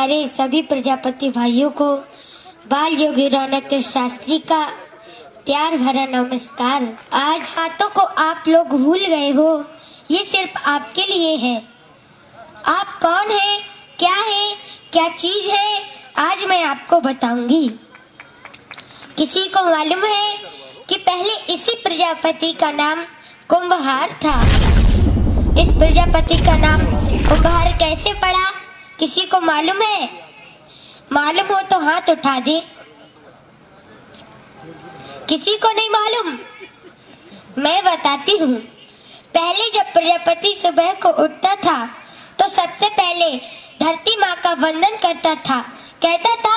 प्यारे सभी प्रजापति भाइयों को बाल योगी रौनक शास्त्री का प्यार भरा नमस्कार। आज बातों को आप लोग भूल गए हो, ये सिर्फ आपके लिए है। आप कौन है, क्या चीज है, आज मैं आपको बताऊंगी। किसी को मालूम है कि पहले इसी प्रजापति का नाम कुंभहार था। इस प्रजापति का नाम कुंभहार कैसे पड़ा, किसी को मालूम है? मालूम हो तो हाथ उठा दे। किसी को नहीं मालूम? मैं बताती हूँ। पहले जब प्रजापति सुबह को उठता था तो सबसे पहले धरती माँ का वंदन करता था। कहता था,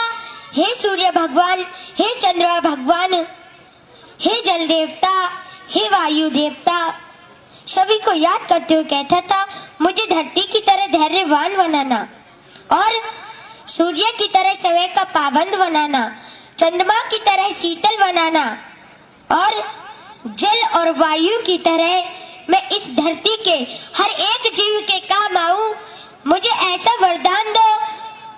हे सूर्य भगवान, हे चंद्रमा भगवान, हे जल देवता, हे वायु देवता, सभी को याद करते हुए कहता था, मुझे धरती की तरह धैर्यवान बनाना और सूर्य की तरह समय का पाबंद बनाना, चंद्रमा की तरह शीतल बनाना और जल और वायु की तरह मैं इस धरती के हर एक जीव के काम आऊं। मुझे ऐसा वरदान दो,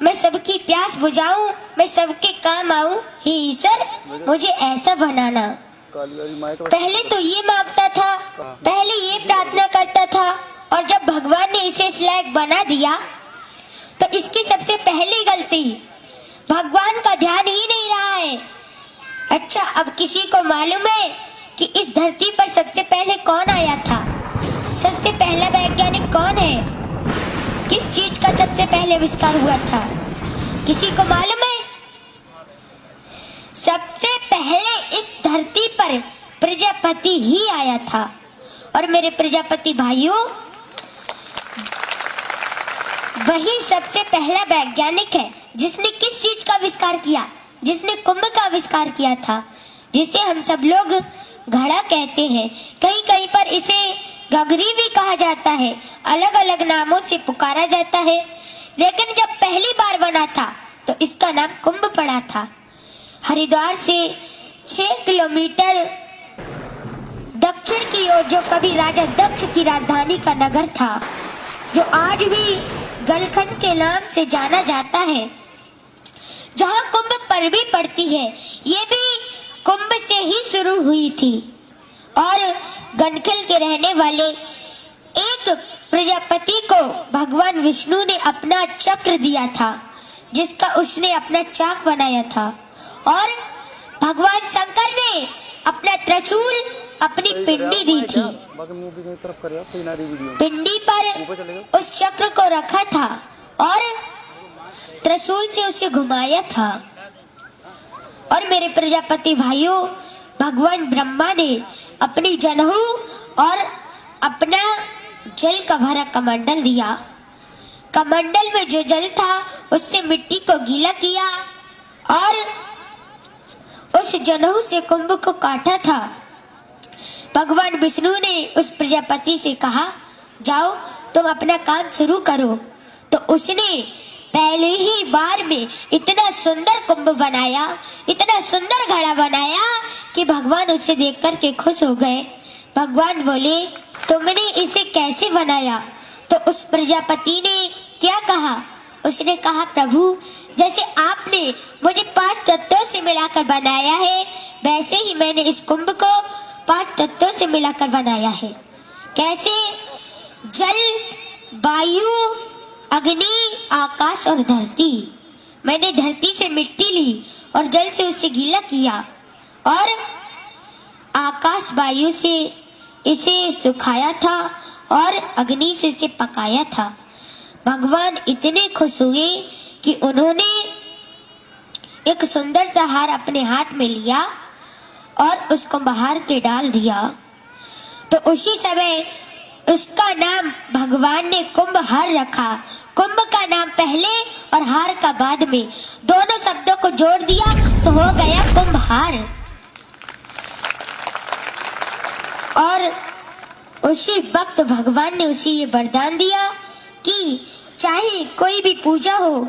मैं सबकी प्यास बुझाऊं, मैं सबके काम आऊं। हे ईश्वर, मुझे ऐसा बनाना। पहले तो ये मांगता था, पहले ये प्रार्थना करता था, और जब भगवान ने इसे इस लायक बना दिया तो इसकी सबसे पहली गलती, भगवान का ध्यान ही नहीं रहा है। अच्छा, अब किसी को मालूम है कि इस धरती पर सबसे पहले कौन आया था? सबसे पहला वैज्ञानिक कौन है? किस चीज का सबसे पहले आविष्कार हुआ था? किसी को मालूम है? सबसे पहले इस धरती पर प्रजापति ही आया था। और मेरे प्रजापति भाइयों, वही सबसे पहला वैज्ञानिक है जिसने किस चीज का आविष्कार किया? जिसने कुंभ का आविष्कार किया था, जिसे हम सब लोग घड़ा कहते हैं। कहीं कहीं पर इसे गगरी भी कहा जाता है, अलग अलग नामों से पुकारा जाता है। लेकिन जब पहली बार बना था तो इसका नाम कुंभ पड़ा था। हरिद्वार से 6 किलोमीटर दक्षिण की ओर जो कभी राजा दक्ष की राजधानी का नगर था, जो आज भी गलखंड के नाम से जाना जाता है, जहां कुंभ पर्वी पड़ती है, ये भी कुंभ से ही शुरू हुई थी। और गलखंड के रहने वाले एक प्रजापति को भगवान विष्णु ने अपना चक्र दिया था, जिसका उसने अपना चाक बनाया था। और भगवान शंकर ने अपना त्रिशूल, अपनी पिंडी दी थी। पिंडी पर उस चक्र को रखा था और त्रिशूल से उसे घुमाया था। और मेरे प्रजापति भाइयों, भगवान ब्रह्मा ने अपनी जनेऊ और अपना जल का भरा कमंडल दिया। कमंडल में जो जल था उससे मिट्टी को गीला किया और उस जनेऊ से कुंभ को काटा था। भगवान विष्णु ने उस प्रजापति से कहा, जाओ तुम अपना काम शुरू करो। तो उसने पहले ही बार में इतना सुंदर कुंभ बनाया, इतना सुंदर घड़ा बनाया कि भगवान उसे देख कर के खुश हो गए। भगवान बोले, तुमने इसे कैसे बनाया? तो उस प्रजापति ने क्या कहा? उसने कहा, प्रभु, जैसे आपने मुझे 5 तत्वों से मिलाकर बनाया है, वैसे ही मैंने इस कुंभ को 5 तत्वों से मिलाकर बनाया है। कैसे? जल, वायु, अग्नि, आकाश और धरती। मैंने धरती से मिट्टी ली और जल से उसे गीला किया और आकाश वायु से इसे सुखाया था और अग्नि से इसे पकाया था। भगवान इतने खुश हुए कि उन्होंने एक सुंदर सा हार अपने हाथ में लिया और उसको बाहर के डाल दिया। तो उसी समय उसका नाम भगवान ने कुंभहार रखा। कुंभ का नाम पहले और हार का बाद में, दोनों शब्दों को जोड़ दिया तो हो गया कुंभहार। और उसी वक्त भगवान ने उसे ये वरदान दिया कि चाहे कोई भी पूजा हो,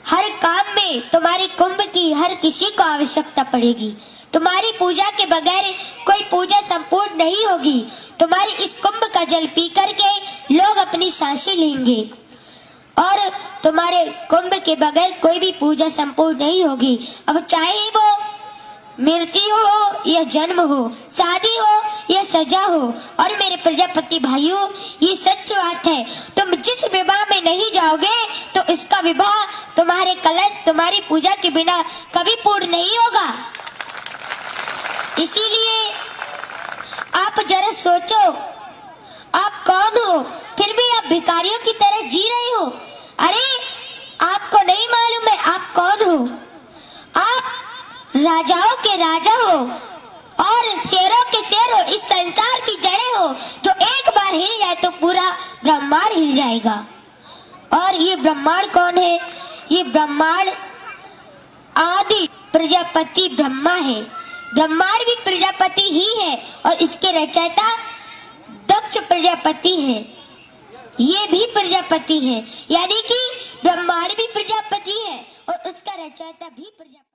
हर काम में तुम्हारी कुंभ की हर किसी को आवश्यकता पड़ेगी। तुम्हारी पूजा के बगैर कोई पूजा संपूर्ण नहीं होगी। तुम्हारी इस कुंभ का जल पी करके लोग अपनी सांसें लेंगे। और तुम्हारे कुंभ के बगैर कोई भी पूजा संपूर्ण नहीं होगी। अब चाहे वो मृत्यु हो या जन्म हो, शादी हो या सजा हो। और मेरे प्रजापति भाइयों, ये सच बात है, तुम जिस विवाह में नहीं जाओगे तो इसका विवाह तुम्हारे कलश, तुम्हारी पूजा के बिना कभी पूर्ण नहीं होगा। इसीलिए आप जरा सोचो, आप कौन हो, फिर भी आप भिखारियों की तरह जी रहे हो। अरे आपको नहीं मालूम है आप कौन हो? आप राजाओं के राजा हो और शेरों के शेर हो, इस संसार की जड़ें हो। जो एक बार हिल जाए तो पूरा ब्रह्मांड हिल जाएगा। और ये ब्रह्मांड कौन है? ये ब्रह्मांड आदि प्रजापति ब्रह्मा है। ब्रह्मांड भी प्रजापति ही है और इसके रचयिता दक्ष प्रजापति है। ये भी प्रजापति है, यानी कि ब्रह्मांड भी प्रजापति है और उसका रचयिता भी प्रजापति।